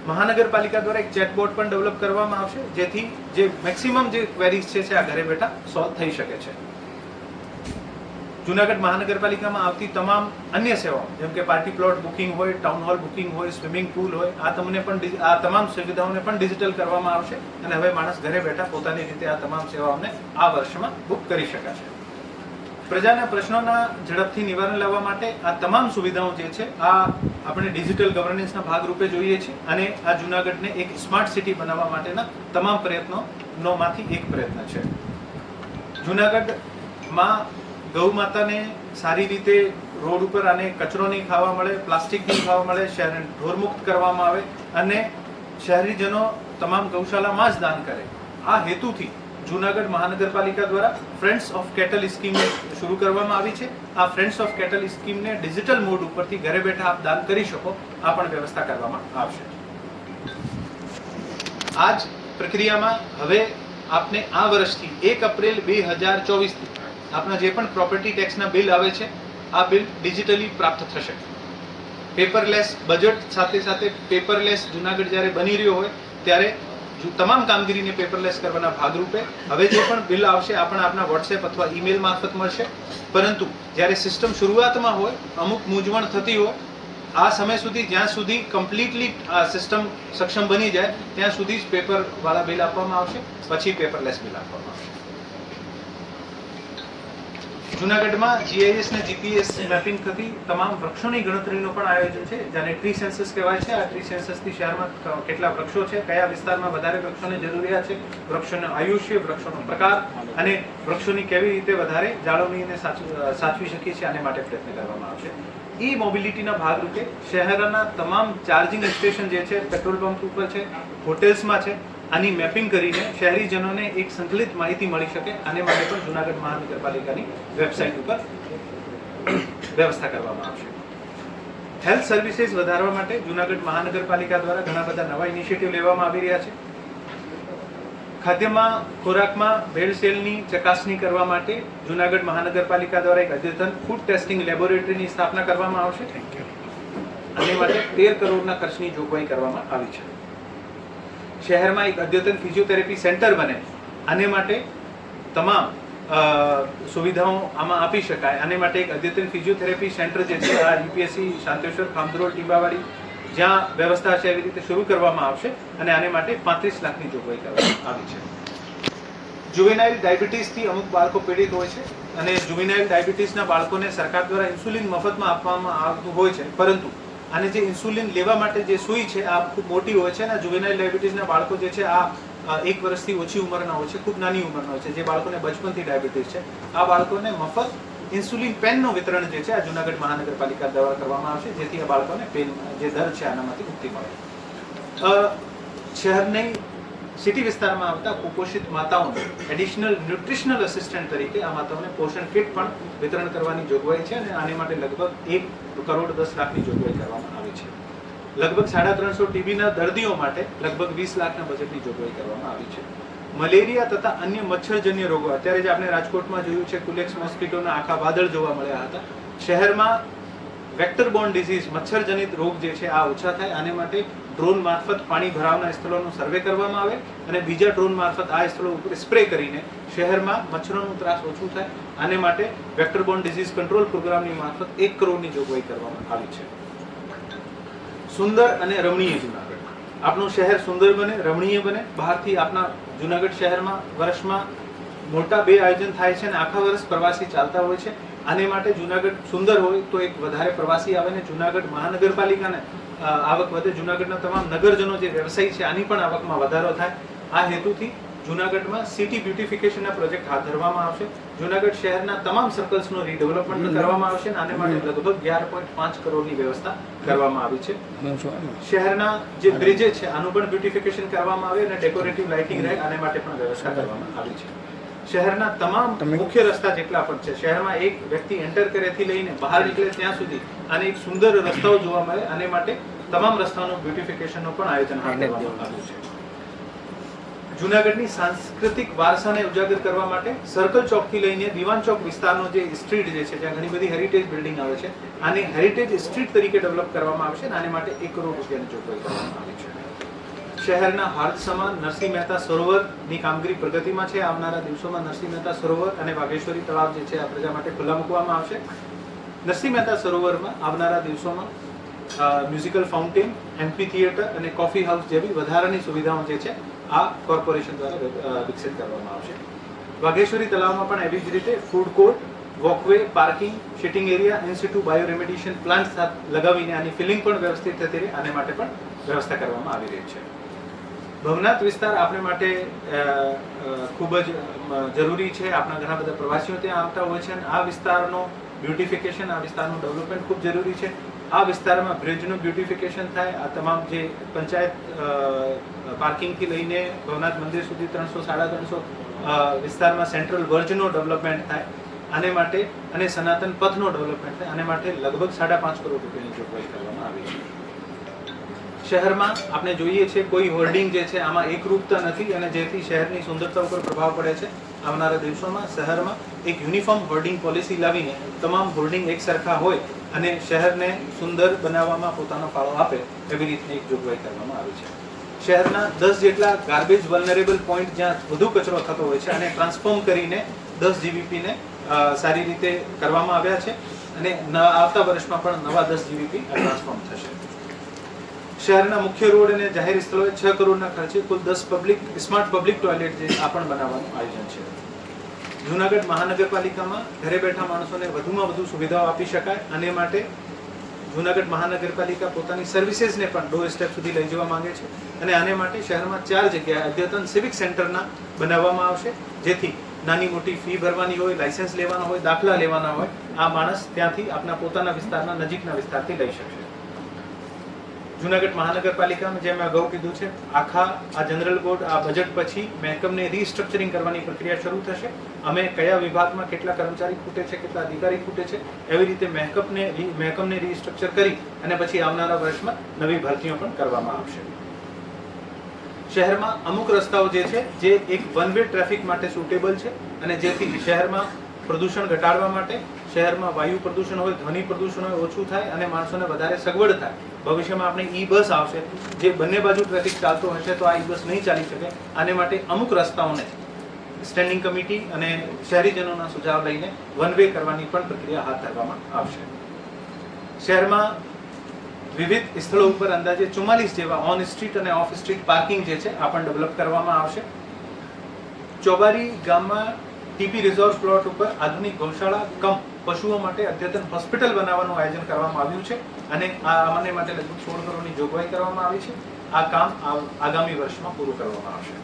મહાનગરપાલિકા દ્વારા એક ચેટબોટ પણ ડેવલપ કરવામાં આવશે જેથી જે મેક્સિમમ જે ક્વેરીઝ છે આ ઘરે બેઠા સોલ્વ થઈ શકે છે. જૂનાગઢ મહાનગરપાલિકામાં આવતી તમામ અન્ય સેવાઓ જેમ કે પાર્ટી પ્લોટ બુકિંગ હોય, ટાઉન હોલ બુકિંગ હોય, સ્વિમિંગ પુલ હોય, આ તમામ સુવિધાઓને પણ ડિજિટલ કરવામાં આવશે અને હવે માણસ ઘરે બેઠા પોતાની રીતે આ તમામ સેવાઓને આ વર્ષમાં બુક કરી શકાશે. પ્રજાના પ્રશ્નોના ઝડપથી નિવારણ લાવવા માટે આ તમામ સુવિધાઓ જે છે આ આપણે ડિજિટલ ગવર્નન્સના ભાગરૂપે જોઈએ છીએ અને આ જૂનાગઢને એક સ્માર્ટ સિટી બનાવવા માટેના તમામ પ્રયત્નોમાંથી એક પ્રયત્ન છે. જૂનાગઢમાં ગૌ માતાને સારી રીતે રોડ ઉપર આને કચરો નહીં ખાવા મળે, પ્લાસ્ટિક નહીં ખાવા મળે, શહેરને ઢોરમુક્ત કરવામાં આવે અને શહેરીજનો તમામ ગૌશાળામાં જ દાન કરે. આ હેતુથી જૂનાગઢ મહાનગરપાલિકા દ્વારા ફ્રેન્ડ્સ ઓફ કેટલ સ્કીમ શરૂ કરવામાં આવી છે. આ ફ્રેન્ડ્સ ઓફ કેટલ સ્કીમને ડિજિટલ મોડ ઉપરથી ઘરે બેઠા આપ દાન કરી શકો, આ પણ વ્યવસ્થા કરવામાં આવશે. આ જ પ્રક્રિયામાં હવે આપને આ વર્ષથી 1 એપ્રિલ 2024 થી આપના જે પણ પ્રોપર્ટી ટેક્સના બિલ આવે છે આ બિલ ડિજિટલી પ્રાપ્ત થશે. પેપરલેસ બજેટ સાથે સાથે પેપરલેસ જૂનાગઢ જ્યારે બની રહ્યો હોય ત્યારે તમામ કામગીરીને પેપરલેસ કરવાના ભાગરૂપે હવે જે પણ બિલ આવશે આપણે આપણા વોટ્સએપ અથવા ઈમેલ મારફત મળશે. પરંતુ જ્યારે સિસ્ટમ શરૂઆતમાં હોય, અમુક મૂંઝવણ થતી હોય, આ સમય સુધી જ્યાં સુધી કમ્પ્લીટલી આ સિસ્ટમ સક્ષમ બની જાય ત્યાં સુધી જ પેપરવાળા બિલ આપવામાં આવશે, પછી પેપરલેસ બિલ આપવામાં આવશે. જૂનાગઢમાં GIS ને GPS મેપિંગ થતી તમામ વૃક્ષોની ગણતરીનું પણ આયોજન છે, જેને ટ્રી સેન્સસ કહેવાય છે. આ ટ્રી સેન્સસથી શહેરમાં કેટલા વૃક્ષો છે, કયા વિસ્તારમાં વધારે વૃક્ષોની જરૂરિયાત છે, વૃક્ષોનું આયુષ્ય, વૃક્ષોનો પ્રકાર અને વૃક્ષોની કેવી રીતે વધારે જાળવણીને સાચવી શકીએ છીએ આને માટે પ્રયત્ન કરવામાં આવશે. ઈ મોબિલિટીના ભાગરૂપે શહેરના તમામ ચાર્જિંગ સ્ટેશન જે છે, પેટ્રોલ પંપ ઉપર છે, હોટેલ્સમાં છે, આની મેપિંગ કરીને શહેરીજનોને એક સંકલિત માહિતી મળી શકે આને માટે પણ જૂનાગઢ મહાનગરપાલિકાની વેબસાઇટ ઉપર વ્યવસ્થા કરવામાં આવશે. હેલ્થ સર્વિસીસ વધારવા માટે જૂનાગઢ મહાનગરપાલિકા દ્વારા ઘણા બધા નવા ઇનિશિયેટિવ લેવામાં આવી રહ્યા છે. ખાદ્યમાં ખોરાકમાં ભેળસેળની ચકાસણી કરવા માટે જૂનાગઢ મહાનગરપાલિકા દ્વારા એક અદ્યતન ફૂડ ટેસ્ટિંગ લેબોરેટરીની સ્થાપના કરવામાં આવશે. આને માટે 13 કરોડના ખર્ચની જોગવાઈ કરવામાં આવી છે. શહેરમાં એક અદ્યતન ફિઝિયોથેરાપી સેન્ટર બને, આને માટે તમામ સુવિધાઓ આમાં આપી શકાય. આને માટે એક અદ્યતન ફિઝિયોથેરાપી સેન્ટર જે છે આ UPSC શાંતેશ્વર, ખામધરોડ, ટીંબાવાડી જ્યાં વ્યવસ્થા છે એવી રીતે શરૂ કરવામાં આવશે અને આને માટે 35 લાખની જોગવાઈ કરવામાં આવી છે. જુવેનાઇલ ડાયાબિટીસથી અમુક બાળકો પીડિત હોય છે અને જુવેનાઇલ ડાયાબિટીસના બાળકોને સરકાર દ્વારા ઇન્સ્યુલિન મફતમાં આપવામાં આવતું હોય છે, પરંતુ આને જે ઇન્સ્યુલિન લેવા માટે જે સુઈ છે આ ખૂબ મોટી હોય છે અને જુવેનાઇલ ડાયાબિટીસના બાળકો જે છે આ 1 વર્ષથી ઓછી ઉંમરના હોય છે, ખૂબ નાની ઉંમરના હોય છે, જે બાળકોને બચપનથી ડાયાબિટીસ છે. આ બાળકોને મફત ઇન્સ્યુલિન પેનનું વિતરણ જે છે આ જૂનાગઢ મહાનગરપાલિકા દ્વારા કરવામાં આવશે, જેથી આ બાળકોને પેન જે દર છે આનામાંથી મુક્તિ મળે. શહેરની સિટી વિસ્તારમાં આવતા કુપોષિત માતાઓને એડિશનલ ન્યુટ્રિશનલ અસિસ્ટન્ટ તરીકે આ માતાઓને પોષણ કિટ પણ વિતરણ કરવાની જોગવાઈ છે અને આને માટે લગભગ 1 કરોડ 10 લાખની જોગવાઈ કરવામાં આવી છે. લગભગ 350 TBના દર્દીઓ માટે લગભગ 20 લાખના બજેટની જોગવાઈ કરવામાં આવી છે. મલેરિયા તથા અન્ય મચ્છરજન્ય રોગો, અત્યારે જે આપણે રાજકોટમાં જોયું છે કુલેક્સ મોસ્કિટોના આખા વાદળ જોવા મળ્યા હતા. શહેરમાં વેક્ટર બોર્ન ડિઝીઝ મચ્છરજનિત રોગ જે છે આ ઓછા થાય આને માટે ડ્રોન મારફત પાણી ભરાવના સ્થળોનો સર્વે કરવામાં આવે અને બીજા ડ્રોન મારફત આ સ્થળો ઉપર સ્પ્રે કરીને શહેરમાં મચ્છરોનો ત્રાસ ઓછું થાય. આને માટે વેક્ટર બોર્ન ડિઝીઝ કંટ્રોલ પ્રોગ્રામની મારફત 1 કરોડની જોગવાઈ કરવામાં આવી છે. સુંદર અને રમણીય જૂનાગઢ, આપણું શહેર સુંદર બને, રમણીય બને. બહારથી આપણા જૂનાગઢ શહેરમાં વર્ષમાં મોટા 2 આયોજન થાય છે અને આખા વર્ષ પ્રવાસી ચાલતા હોય છે. આને માટે જૂનાગઢ સુંદર હોય તો એક વધારે પ્રવાસી આવે ને જૂનાગઢ મહાનગરપાલિકાને આવક વધે, જૂનાગઢના તમામ નગરજનો જે વ્યવસાય છે આની પણ આવકમાં વધારો થાય. આ હેતુથી જૂનાગઢમાં સિટી બ્યુટિફિકેશનના પ્રોજેક્ટ હાથ ધરવામાં આવશે. જૂનાગઢ શહેરના તમામ સર્કલ્સનો રીડેવલપમેન્ટ કરવામાં આવશે અને આને માટે લગભગ 11.5 કરોડની વ્યવસ્થા કરવામાં આવી છે. શહેરના જે બ્રિજે છે આનું પણ બ્યુટિફિકેશન કરવામાં આવે અને ડેકોરેટિવ લાઇટિંગ રહે આને માટે પણ વ્યવસ્થા કરવામાં આવી છે. શહેરના તમામ મુખ્ય રસ્તા જેટલા પણ છે, શહેરમાં એક વ્યક્તિ એન્ટર કરેથી લઈને બહાર નીકળે ત્યાં સુધી આને એક સુંદર રસ્તાઓ જોવા મળે આને માટે તમામ રસ્તાઓનું બ્યુટિફિકેશનનું પણ આયોજન હાથ ધરવામાં આવ્યું છે. જૂનાગઢની સાંસ્કૃતિક વારસાને ઉજાગર કરવા માટે સર્કલ ચોકથી લઈને દીવાન ચોક વિસ્તારનો જે સ્ટ્રીટ જે છે જ્યાં ઘણી બધી હેરિટેજ બિલ્ડિંગ આવે છે આને હેરિટેજ સ્ટ્રીટ તરીકે ડેવલપ કરવામાં આવશે અને આને માટે 1 કરોડ રૂપિયાની જોગવાઈ કરવામાં આવી છે. શહેરના હાર્દસમા નરસિંહ મહેતા સરોવરની કામગીરી પ્રગતિમાં છે. આવનારા દિવસોમાં નરસિંહ મહેતા સરોવર અને વાઘેશ્વરી તળાવ જે છે આ પ્રજા માટે ખુલ્લા મૂકવામાં આવશે. નરસિંહ મહેતા સરોવરમાં આવનારા દિવસોમાં મ્યુઝિકલ ફાઉન્ટેન, એમ્ફી થિયેટર અને કોફી હાઉસ જેવી વધારાની સુવિધાઓ જે છે આ કોર્પોરેશન દ્વારા વિકસિત કરવામાં આવશે. વાઘેશ્વરી તળાવમાં પણ એવી જ રીતે food court, walkway, parking, sitting area, institute bioremediation plant સાથે લગાવીને આની ફિલિંગ પણ વ્યવસ્થિત થતી રહે આને માટે પણ વ્યવસ્થા કરવામાં આવી રહી છે. ભવનાથ વિસ્તાર આપણે માટે ખૂબ જ જરૂરી છે. આપણા ઘણા બધા પ્રવાસીઓ ત્યાં આવતા હોય છે અને આ વિસ્તારનો બ્યુટિફિકેશન, આ વિસ્તારનું ડેવલપમેન્ટ ખૂબ જરૂરી છે. આ વિસ્તારમાં બ્રિજનું બ્યુટિફિકેશન થાય. આ તમામ જે પંચાયત પાર્કિંગથી લઈને ભવનાથ મંદિર સુધી 300-350 વિસ્તારમાં સેન્ટ્રલ વર્જનો ડેવલપમેન્ટ થાય આને માટે અને સનાતન પથનો ડેવલપમેન્ટ થાય આને માટે લગભગ 5.5 કરોડ રૂપિયાની જોગવાઈ કરવામાં આવી છે. શહેરમાં આપણે જોઈએ છીએ કોઈ હોર્ડિંગ જે છે આમાં એકરૂપતા નથી અને જેથી શહેરની સુંદરતા ઉપર પ્રભાવ પડે છે. આવનારા દિવસોમાં શહેરમાં એક યુનિફોર્મ હોર્ડિંગ પોલિસી લાવીને તમામ હોર્ડિંગ એક સરખા હોય અને શહેરને સુંદર બનાવવામાં પોતાનો ફાળો આપે એવી રીતની એક જોગવાઈ કરવામાં આવી છે. શહેરના 10 જેટલા ગાર્બેજ વલ્નરેબલ પોઈન્ટ જ્યાં વધુ કચરો થતો હોય છે અને ટ્રાન્સફોર્મ કરીને 10 જીવીપીને સારી રીતે કરવામાં આવ્યા છે અને આવતા વર્ષમાં પણ નવા 10 જીવીપી ટ્રાન્સફોર્મ થશે. શહેરના મુખ્ય રોડ અને જાહેર સ્થળોએ 6 કરોડના ખર્ચે કુલ 10 સ્માર્ટ પબ્લિક ટોયલેટ જે આ પણ બનાવવાનું આયોજન છે. જૂનાગઢ મહાનગરપાલિકામાં ઘરે બેઠા માણસોને વધુમાં વધુ સુવિધાઓ આપી શકાય અને માટે જૂનાગઢ મહાનગરપાલિકા પોતાની સર્વિસીસને પણ ડોર સ્ટેપ સુધી લઈ જવા માંગે છે અને આને માટે શહેરમાં 4 જગ્યાએ અદ્યતન સિવિક સેન્ટરના બનાવવામાં આવશે જેથી નાની મોટી ફી ભરવાની હોય, લાયસન્સ લેવાના હોય, દાખલા લેવાના હોય, આ માણસ ત્યાંથી આપણા પોતાના વિસ્તારના નજીકના વિસ્તારથી લઈ શકશે. જૂનાગઢ મહાનગરપાલિકામાં જેમ અગાઉ કીધું છે આખા આ જનરલ બોર્ડ આ બજેટ પછી મહેકમને રીસ્ટ્રક્ચરિંગ કરવાની પ્રક્રિયા શરૂ થશે. અમે કયા વિભાગમાં કેટલા કર્મચારી ખૂટે છે, કેટલા અધિકારી ખૂટે છે એવી રીતે મહેકમને રીસ્ટ્રક્ચર કરી અને પછી આવનારા વર્ષમાં નવી ભરતીઓ પણ કરવામાં આવશે. શહેરમાં અમુક રસ્તાઓ જે છે જે એક વન વે ટ્રાફિક માટે સુટેબલ છે અને જેથી શહેરમાં પ્રદૂષણ ઘટાડવા માટે શહેરમાં વાયુ પ્રદૂષણ હોય, ધ્વનિ પ્રદૂષણ હોય ઓછું થાય અને માણસોને વધારે સગવડ થાય. ભવિષ્યમાં આપણે ઈ બસ આવશે જે બંને બાજુ ટ્રાફિક ચાલતો હશે તો આ ઈ બસ નહીં ચાલી શકે. આને માટે અમુક રસ્તાઓને સ્ટેન્ડિંગ કમિટી અને શહેરીજનોના સુઝાવ લઈને વન વે કરવાની પણ પ્રક્રિયા હાથ ધરવામાં આવશે. શહેરમાં વિવિધ સ્થળો ઉપર અંદાજે 44 જેવા ઓન સ્ટ્રીટ અને ઓફ સ્ટ્રીટ પાર્કિંગ જે છે આ પણ ડેવલપ કરવામાં આવશે. ચોબારી ગામમાં ટીપી રિઝોર્વ પ્લોટ ઉપર આધુનિક ગૌશાળા કમ પશુઓ માટે અદ્યતન હોસ્પિટલ બનાવવાનું આયોજન કરવામાં આવ્યું છે અને આને માટે લગભગ 16 કરોડની જોગવાઈ કરવામાં આવી છે. આ કામ આગામી વર્ષમાં પૂરું કરવામાં આવશે.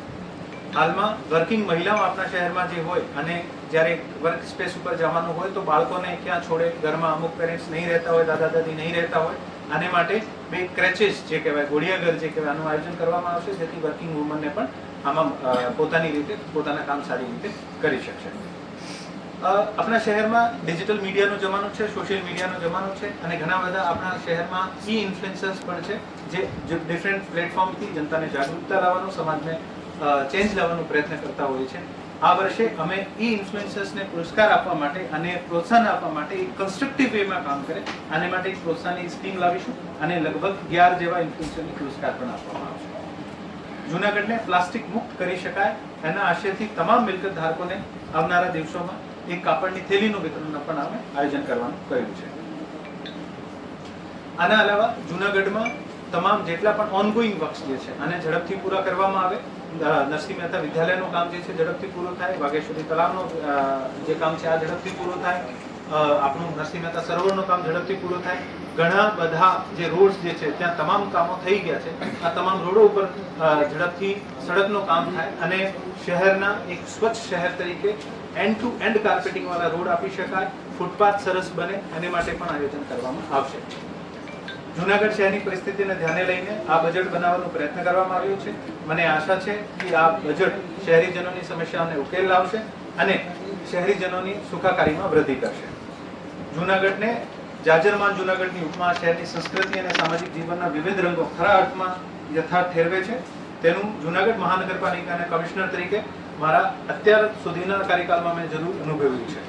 હાલમાં વર્કિંગ મહિલાઓ આપણા શહેરમાં જે હોય અને જ્યારે વર્ક સ્પેસ ઉપર જવાનું હોય તો બાળકોને ક્યાં છોડે, ઘરમાં અમુક પેરેન્ટ્સ નહીં રહેતા હોય, દાદા દાદી નહીં રહેતા હોય, આને માટે 2 ક્રેચેસ જે કહેવાય, ઘોડિયાઘર જે કહેવાય આનું આયોજન કરવામાં આવશે જેથી વર્કિંગ વુમનને પણ આમાં પોતાની રીતે પોતાના કામ સારી રીતે કરી શકશે. આપણા શહેરમાં ડિજિટલ મીડિયાનો જમાનો છે, સોશિયલ મીડિયાનો જમાનો છે અને ઘણા બધા આપણા શહેરમાં ઈ ઇન્ફ્લુએન્સર્સ પણ છે જે ડિફરન્ટ પ્લેટફોર્મથી જનતાને જાગૃતતા લાવવાનો, સમાજને ચેન્જ લાવવાનો પ્રયત્ન કરતા હોય છે. આ વર્ષે અમે ઈ ઇન્ફ્લુએન્સર્સને પુરસ્કાર આપવા માટે અને પ્રોત્સાહન આપવા માટે એક કન્સ્ટ્રક્ટિવ વેમાં કામ કરે આને માટે એક પ્રોત્સાહનની સ્કીમ લાવીશું અને લગભગ 11 જેવા ઇન્ફ્લુએન્સરને પુરસ્કાર પણ આપવામાં આવશે. જૂનાગઢને પ્લાસ્ટિક મુક્ત કરી શકાય એના આશયથી તમામ મિલકત ધારકોને આવનારા દિવસોમાં એક કાપડની થેલીનું વિતરણ પણ અમે આયોજન કરવાનું કર્યું છે. આના અલાવા જૂનાગઢમાં તમામ જેટલા પણ ઓનગોઈંગ વર્ક્સ જે છે આને ઝડપથી પૂરા કરવામાં આવે. નરસિંહ મહેતા વિદ્યાલયનું કામ જે છે ઝડપથી પૂરું થાય, વાઘેશ્વરી તળાવનું જે કામ છે આ ઝડપથી પૂરું થાય, આપણું નરસિંહ મહેતા સરોવરનું કામ ઝડપથી પૂરું થાય. ઘણા બધા જે રોડ્સ જે છે ત્યાં તમામ કામો થઈ ગયા છે. આ તમામ રોડો ઉપર ઝડપથી સડકનું કામ થાય અને શહેરના એક સ્વચ્છ શહેર તરીકે એન્ડ ટુ એન્ડ કાર્પેટિંગ વાળા રોડ આપી શકાય, ફૂટપાથ સરસ બને એને માટે પણ આયોજન કરવામાં આવશે. જૂનાગઢ શહેરની પરિસ્થિતિને ધ્યાને લઈને આ બજેટ બનાવવાનો પ્રયત્ન કરવામાં આવ્યો છે. મને આશા છે કે આ બજેટ શહેરીજનોની સમસ્યાઓને ઉકેલ લાવશે અને શહેરીજનોની સુખાકારીમાં વૃદ્ધિ કરશે. જૂનાગઢને જાજરમાન જૂનાગઢની ઉપમા શહેરની સંસ્કૃતિ અને સામાજિક જીવનના વિવિધ રંગો ખરા અર્થમાં યથાર્થ ઠેરવે છે. તેનું જૂનાગઢ મહાનગરપાલિકાના કમિશનર તરીકે મારા અત્યાર સુધીના કાર્યકાળમાં મેં જરૂર અનુભવ્યું છે.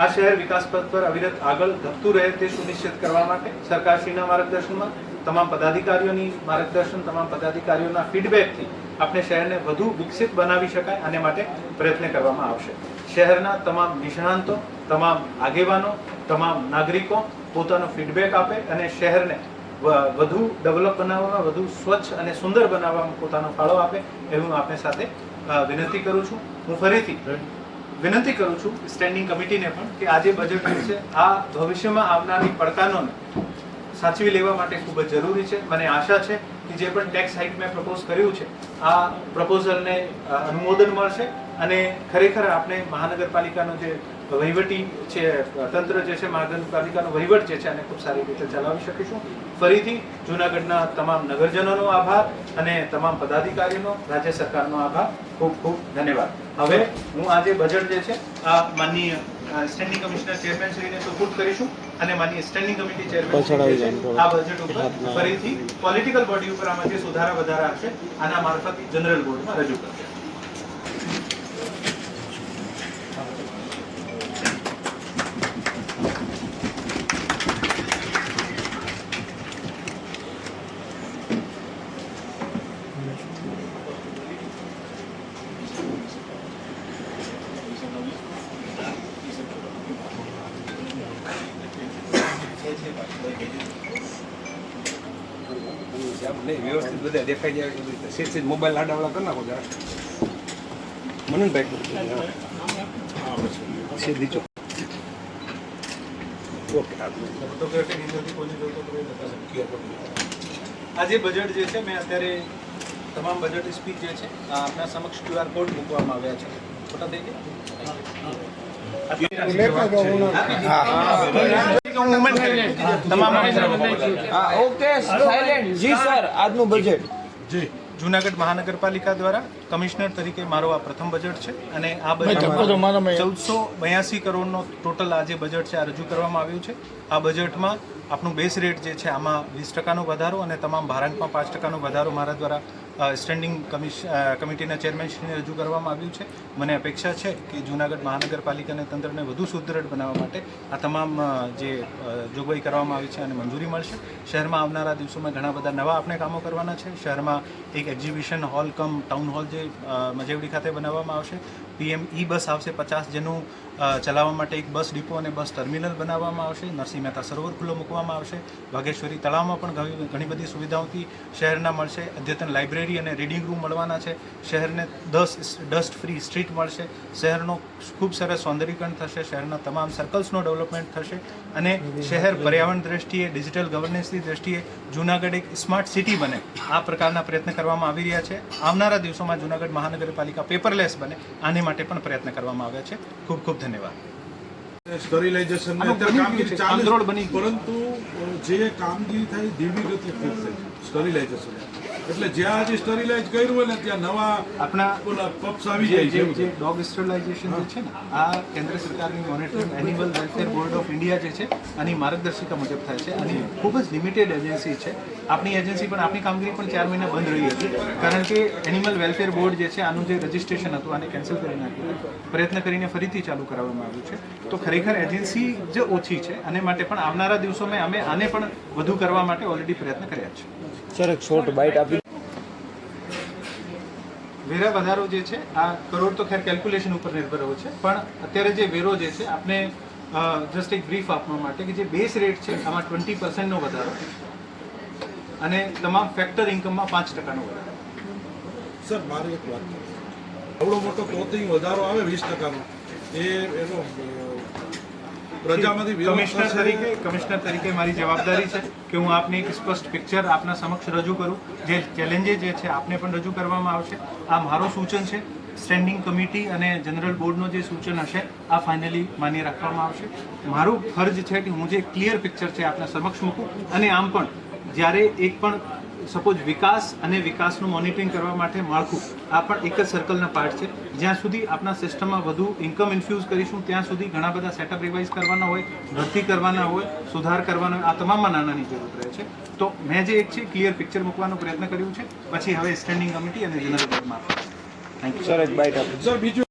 આ શહેર વિકાસ પથ પર અવિરત આગળ ધપતું રહે તે સુનિશ્ચિત કરવા માટે સરકારશ્રીના માર્ગદર્શનમાં તમામ પદાધિકારીઓની માર્ગદર્શન, તમામ પદાધિકારીઓના ફીડબેકથી આપણે શહેરને વધુ વિકસિત બનાવી શકાય અને માટે પ્રયત્ન કરવામાં આવશે. શહેરના તમામ નિષ્ણાંતો, તમામ આગેવાનો, તમામ નાગરિકો પોતાનો ફીડબેક આપે અને શહેરને વધુ ડેવલપ બનાવવામાં, વધુ સ્વચ્છ અને સુંદર બનાવવામાં પોતાનો ફાળો આપે એવી હું આપને સાથે વિનંતી કરું છું. હું ફરીથી વિનંતી કરું છું સ્ટેન્ડિંગ કમિટીને પણ કે આ જે બજેટ છે આ ભવિષ્યમાં આવનારી પડકારોને સાચવી લેવા માટે ખૂબ જ જરૂરી છે. મને આશા છે કે જે પણ ટેક્સ હાઇક મેં પ્રપોઝ કર્યું છે આ પ્રપોઝલને અનુમોદન મળશે અને ખરેખર આપણે મહાનગરપાલિકાનો જે વહીવટી છે તંત્ર જે છે, મહાનગરપાલિકાનો વહીવટ જે છે અને ખૂબ સારી રીતે ચલાવી શકીશું. ફરીથી જૂનાગઢના તમામ નગરજનોનો આભાર અને તમામ પદાધિકારીઓનો, રાજ્ય સરકારનો આભાર. ખૂબ ખૂબ ધન્યવાદ. હવે હું આ જે બજેટ જે છે આ માનનીય સ્ટેન્ડિંગ કમિશનર ચેરમેન શ્રીને સુપુર્દ કરીશું અને માનનીય સ્ટેન્ડિંગ કમિટી ચેરમેન શ્રી છે આ બજેટ ઉપર ફરીથી પોલિટિકલ બોડી ઉપર આમાં જે સુધારા વધારા હશે આના મારફત જનરલ બોર્ડમાં રજૂ કરશે. વ્યવસ્થિત બધા દેખાઈ જાય સીટ મોબાઈલ આડાવાળા કરી નાખો જરા મને સીધી ચો ઓકે. આ જે બજેટ જે છે મેં અત્યારે તમામ બજેટ સ્પીચ જે છે આપના સમક્ષ QR કોડ મૂકવામાં આવ્યા છે. ફોટા થઈ ગયા. જૂનાગઢ મહાનગરપાલિકા દ્વારા કમિશનર તરીકે મારો આ પ્રથમ બજેટ છે અને આ બજેટમાં 1482 કરોડનો ટોટલ આ જે બજેટ છે આ રજૂ કરવામાં આવ્યું છે. આ બજેટમાં આપણું બેઝ રેટ જે છે આમાં 20% વધારો અને તમામ ભારાંકમાં 5% વધારો મારા દ્વારા સ્ટેન્ડિંગ કમિટીના ચેરમેનશ્રીને રજૂ કરવામાં આવ્યું છે. મને અપેક્ષા છે કે જૂનાગઢ મહાનગરપાલિકાને તંત્રને વધુ સુદૃઢ બનાવવા માટે આ તમામ જે જોગવાઈ કરવામાં આવી છે અને મંજૂરી મળશે. શહેરમાં આવનારા દિવસોમાં ઘણા બધા નવા આપણે કામો કરવાના છે. શહેરમાં એક એક્ઝિબિશન હોલ કમ ટાઉન હોલ જે મજેવડી ખાતે બનાવવામાં આવશે. PM બસ આવશે 50, જેનું ચલાવવા માટે એક બસ ડિપો અને બસ ટર્મિનલ બનાવવામાં આવશે. નરસિંહ મહેતા સરોવર ખુલ્લો મૂકવામાં આવશે. વાઘેશ્વરી તળાવમાં પણ ઘણી બધી સુવિધાઓથી શહેરના મળશે. અદ્યતન લાઇબ્રેરી અને રીડિંગ રૂમ મળવાના છે. શહેરને 10 ડસ્ટ ફ્રી સ્ટ્રીટ મળશે. શહેરનો ખૂબ સરસ સૌંદર્યીકરણ થશે. શહેરના તમામ સર્કલ્સનો ડેવલપમેન્ટ થશે અને શહેર પર્યાવરણ દ્રષ્ટિએ, ડિજિટલ ગવર્નન્સની દ્રષ્ટિએ જૂનાગઢ એક સ્માર્ટ સિટી બને આ પ્રકારના પ્રયત્ન કરવામાં આવી રહ્યા છે. આવનારા દિવસોમાં જૂનાગઢ મહાનગરપાલિકા પેપરલેસ બને આને માટે પણ પ્રયત્ન કરવામાં આવ્યા છે. ખૂબ ખૂબ ધન્યવાદ. સ્ટરીલાઇઝેશન કામગીરી ચાલે પરંતુ જે કામગીરી થાય ધીમી ગતિ થશે સ્ટરીલાઇઝેશન. એટલે જ્યાં આજે સ્ટરીલાઇઝ કર્યું હોય ને ત્યાં નવા આપણા પપ્સ આવી જાય છે. જે ડોગ સ્ટરીલાઇઝેશન જે છે ને આ કેન્દ્ર સરકારની monitoring animal welfare board of India જે છે આની માર્ગદર્શિકા મુજબ થાય છે. આની ખૂબ જ લિમિટેડ એજન્સી છે. આપણી એજન્સી પણ આપણી કામગીરી પણ 4 મહિના બંધ રહી હતી કારણ કે એનિમલ વેલફેર બોર્ડ જે છે આનું જે રજિસ્ટ્રેશન હતું આને કેન્સલ કરી નાખ્યું. પ્રયત્ન કરીને ફરીથી ચાલુ કરાવવામાં આવ્યું છે. તો ખરેખર એજન્સી જે ઓછી છે અને માટે પણ આવનારા દિવસોમાં અમે આને પણ વધુ કરવા માટે ઓલરેડી પ્રયત્ન કર્યા છે. સર એક શોર્ટ બાઇટ આપી. વેરા વધારો જે છે આ કરોડ તો ખેર કેલ્ક્યુલેશન ઉપર નિર્ભર હોય છે પણ અત્યારે જે વેરો જે છે આપણે જસ્ટ એક બ્રીફ આપવા માટે કે જે બેઝ રેટ છે આમાં 20%નો વધારો અને તમામ ફેક્ટર ઇન્કમમાં 5%નો વધારો. સર મારી એક વાત આવડો મોટો પ્રોતિંગ વધારો આવે 20%નો એનો પ્રજામાંથી કમિશનર તરીકે મારી જવાબદારી છે કે હું આપને એક સ્પષ્ટ પિક્ચર આપના સમક્ષ રજૂ કરું. જે ચેલેન્જીસ જે છે આપને પણ રજૂ કરવામાં આવશે. આ મારો સૂચન છે. સ્ટેન્ડિંગ કમિટી અને જનરલ બોર્ડનો જે સૂચન હશે આ ફાઇનલી માન્ય રાખવામાં આવશે. મારું ફરજ છે કે હું જે ક્લિયર પિક્ચર છે આપના સમક્ષ મૂકું અને આમ પણ જ્યારે એક પણ સપોઝ વિકાસ અને વિકાસનું મોનિટરિંગ કરવા માટે માળખું આ પણ એક જ સર્કલના પાર્ટ છે. જ્યાં સુધી આપણા સિસ્ટમમાં વધુ ઇન્કમ ઇન્ફ્યુઝ કરીશું ત્યાં સુધી ઘણા બધા સેટઅપ રિવાઇઝ કરવાના હોય, ભરતી કરવાના હોય, સુધાર કરવાના હોય, આ તમામમાં નાનાની જરૂર રહે છે. તો મેં જે એક છે ક્લિયર પિક્ચર મૂકવાનો પ્રયત્ન કર્યું છે. પછી હવે સ્ટેન્ડિંગ કમિટી અને જનરલ બોર્ડમાં થેન્ક યુ. સર એક બાઇટ આપી. સર બીજું